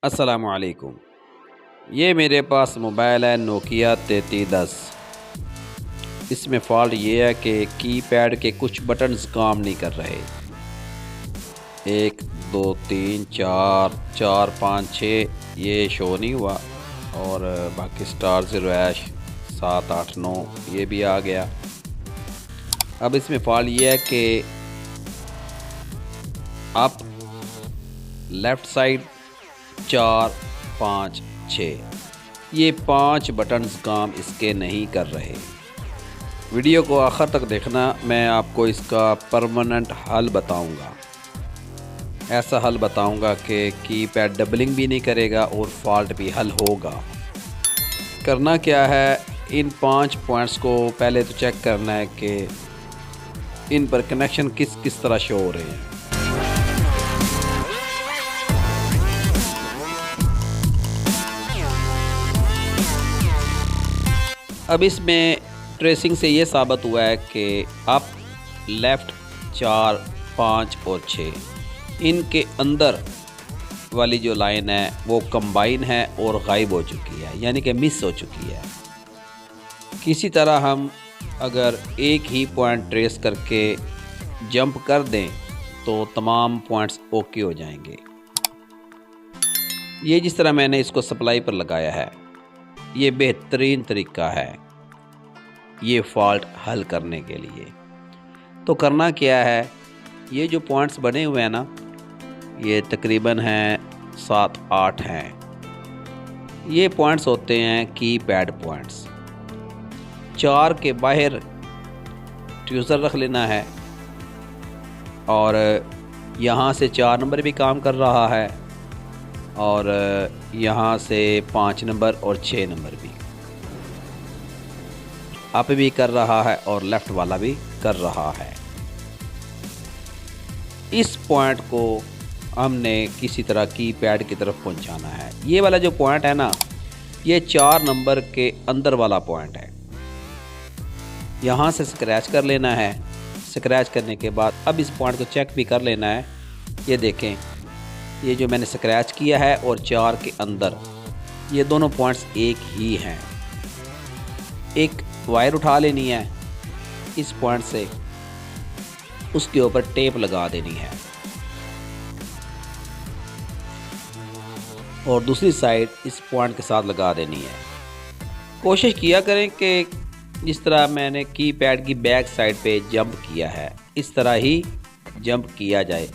अस्सलामुअलैकुम। ये मेरे पास मोबाइल है नोकिया 3310। इसमें फ़ॉल्ट ये है कि कीपैड के कुछ बटन्स काम नहीं कर रहे। 1 2 3 4 4 5 6 ये शो नहीं हुआ, और बाकी स्टार 0 हैश 7 8 9 ये भी आ गया। अब इसमें फ़ॉल्ट ये है कि आप लेफ़्ट साइड 4 5 6 ये 5 बटन्स काम इसके नहीं कर रहे। वीडियो को आखिर तक देखना, मैं आपको इसका परमानेंट हल बताऊंगा। ऐसा हल बताऊंगा कि कीपैड डबलिंग भी नहीं करेगा और फॉल्ट भी हल होगा। करना क्या है, इन 5 पॉइंट्स को पहले तो चेक करना है कि इन पर कनेक्शन किस किस तरह शो हो रहे हैं। अब इसमें ट्रेसिंग से ये साबित हुआ है कि अप लेफ़्ट 4 5 और 6 इनके अंदर वाली जो लाइन है वो कंबाइन है और गायब हो चुकी है, यानी कि मिस हो चुकी है। किसी तरह हम अगर एक ही पॉइंट ट्रेस करके जंप कर दें तो तमाम पॉइंट्स ओके हो जाएंगे। ये जिस तरह मैंने इसको सप्लाई पर लगाया है, ये बेहतरीन तरीका है ये फॉल्ट हल करने के लिए। तो करना क्या है, ये जो पॉइंट्स बने हुए हैं ना, ये तकरीबन हैं 7 8 हैं। ये पॉइंट्स होते हैं कीपैड पॉइंट्स। 4 के बाहर ट्यूज़र रख लेना है, और यहाँ से 4 नंबर भी काम कर रहा है, और यहाँ से 5 नंबर और 6 नंबर भी अप भी कर रहा है और लेफ़्ट वाला भी कर रहा है। इस पॉइंट को हमने किसी तरह कीपैड की तरफ पहुंचाना है। ये वाला जो पॉइंट है ना, ये 4 नंबर के अंदर वाला पॉइंट है। यहाँ से स्क्रैच कर लेना है। स्क्रैच करने के बाद अब इस पॉइंट को चेक भी कर लेना है। ये देखें, ये जो मैंने स्क्रैच किया है और 4 के अंदर ये दोनों पॉइंट्स एक ही हैं। एक वायर उठा लेनी है इस पॉइंट से, उसके ऊपर टेप लगा देनी है, और दूसरी साइड इस पॉइंट के साथ लगा देनी है। कोशिश किया करें कि जिस तरह मैंने कीपैड की बैक साइड पे जंप किया है, इस तरह ही जंप किया जाए।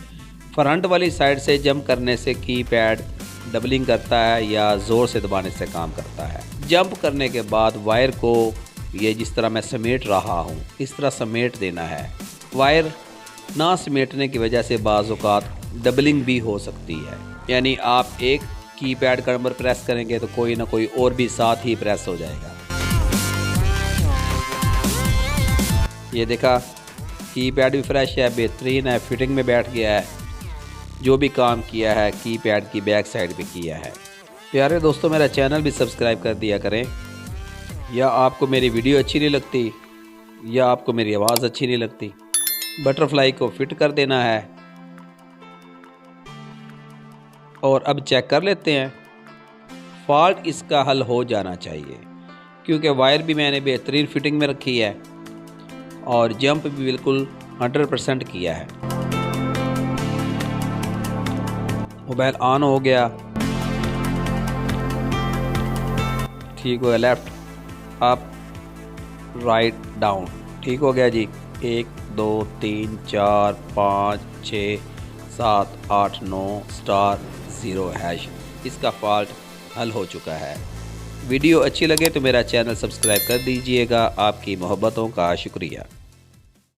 फ्रंट वाली साइड से जंप करने से कीपैड डबलिंग करता है या ज़ोर से दबाने से काम करता है। जंप करने के बाद वायर को ये जिस तरह मैं समेट रहा हूँ, इस तरह समेट देना है। वायर ना समेटने की वजह से बाज़ औक़ात डबलिंग भी हो सकती है, यानी आप एक कीपैड का नंबर प्रेस करेंगे तो कोई ना कोई और भी साथ ही प्रेस हो जाएगा। ये देखा, कीपैड भी फ्रेश है, बेहतरीन है, फिटिंग में बैठ गया है। जो भी काम किया है कीपैड की बैक साइड पे किया है। प्यारे दोस्तों, मेरा चैनल भी सब्सक्राइब कर दिया करें। या आपको मेरी वीडियो अच्छी नहीं लगती, या आपको मेरी आवाज़ अच्छी नहीं लगती, बटरफ्लाई को फिट कर देना है। और अब चेक कर लेते हैं। फॉल्ट इसका हल हो जाना चाहिए, क्योंकि वायर भी मैंने बेहतरीन फिटिंग में रखी है और जंप भी बिल्कुल 100% किया है। मोबाइल ऑन हो गया, ठीक हो गया। लेफ़्ट अप राइट डाउन ठीक हो गया जी। 1 2 3 4 5 6 7 8 9 स्टार 0 हैश। इसका फॉल्ट हल हो चुका है। वीडियो अच्छी लगे तो मेरा चैनल सब्सक्राइब कर दीजिएगा। आपकी मोहब्बतों का शुक्रिया।